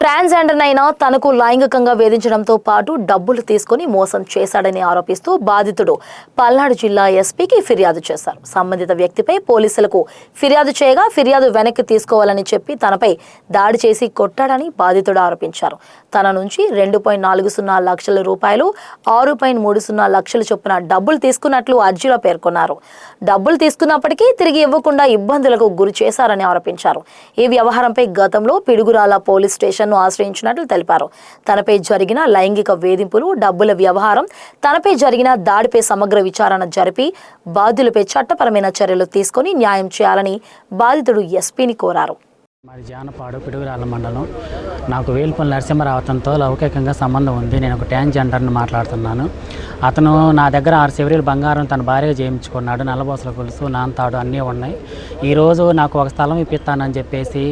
Transgender అయినా తనకు లైంగికంగా వేధించడంతో పాటు డబ్బులు తీసుకుని మోసం చేశాడని ఆరోపిస్తూ బాధితుడు పల్నాడు జిల్లా ఎస్పీకి ఫిర్యాదు చేశారు. సంబంధిత వ్యక్తిపై పోలీసులకు ఫిర్యాదు చేయగా ఫిర్యాదు వెనక్కి తీసుకోవాలని చెప్పి తనపై దాడి చేసి కొట్టాడని బాధితుడు ఆరోపించారు. తన నుంచి 2.40 లక్షల రూపాయలు 6.30 లక్షల చొప్పున డబ్బులు తీసుకున్నట్లు అర్జీలో పేర్కొన్నారు. డబ్బులు తీసుకున్నప్పటికీ తిరిగి ఇవ్వకుండా ఇబ్బందులకు గురి చేశారని ఆరోపించారు. ఈ వ్యవహారంపై గతంలో పిడుగురాల పోలీస్ స్టేషన్ ఆశ్రయించినట్లు తెలిపారు. తనపై జరిగిన లైంగిక వేధింపులు, డబ్బుల వ్యవహారం, తనపై జరిగిన దాడిపై సమగ్ర విచారణ జరిపి బాధ్యులపై చట్టపరమైన చర్యలు తీసుకొని న్యాయం చేయాలని బాధితుడు ఎస్పీని కోరారు. మరి జానపాడు పిడుగురాల మండలం. నాకు వేలుపల్లి నరసింహరావుతంతో లౌకికంగా సంబంధం ఉంది. నేను ఒక ట్రాన్స్జెండర్ని మాట్లాడుతున్నాను. అతను నా దగ్గర 6 సెవరీలు బంగారం తన భార్య చేయించుకున్నాడు. నల్లబోసల గొలుసు, నాంతాడు అన్నీ ఉన్నాయి. ఈరోజు నాకు ఒక స్థలం ఇప్పిస్తానని చెప్పేసి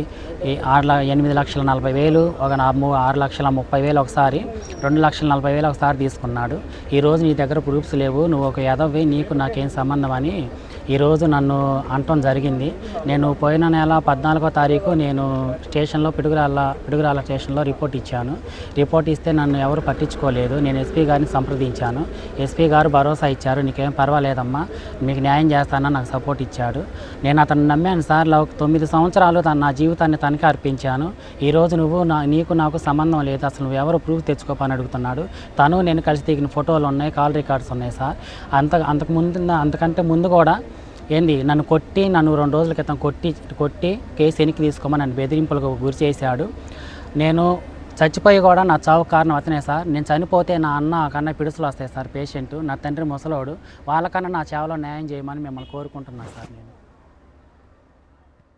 8,40,000, ఒక 6,30,000 ఒకసారి, 2,40,000 ఒకసారి తీసుకున్నాడు. ఈరోజు నీ దగ్గర ప్రూఫ్స్ లేవు, నువ్వు ఒక ఎదవి, నీకు నాకేం సంబంధం అని ఈరోజు నన్ను అనటం జరిగింది. నేను పోయిన నెల 14వ తారీఖు నేను స్టేషన్లో పిడుగురాల స్టేషన్లో రిపోర్ట్ ఇచ్చాను. రిపోర్ట్ ఇస్తే నన్ను ఎవరు పట్టించుకోలేదు. నేను ఎస్పీ గారిని సంప్రదించాను. ఎస్పీ గారు భరోసా ఇచ్చారు, నీకేం పర్వాలేదమ్మా, మీకు న్యాయం చేస్తానని నాకు సపోర్ట్ ఇచ్చాడు. నేను అతను నమ్మాను సార్. 9 సంవత్సరాలు నా జీవితాన్ని తనకే అర్పించాను. ఈరోజు నువ్వు నీకు నాకు సంబంధం లేదు, అసలు నువ్వు ఎవరు ప్రూఫ్ తెచ్చుకోపని అడుగుతున్నాడు. తను నేను కలిసి దిగిన ఫోటోలు ఉన్నాయి, కాల్ రికార్డ్స్ ఉన్నాయి సార్. అంతకంటే ముందు కూడా నన్ను 2 రోజుల క్రితం కొట్టి కేసు వెనక్కి తీసుకోమని నన్ను బెదిరింపులకు గురి చేశాడు. నేను చచ్చిపోయి కూడా నా చావు కారణం అతనే సార్. నేను చనిపోతే నా అన్న కన్నా పిడుసులు వస్తాయి సార్. పేషెంట్, నా తండ్రి ముసలోడు, వాళ్ళకన్నా నా సేవలో న్యాయం చేయమని మిమ్మల్ని కోరుకుంటున్నాను సార్. నేను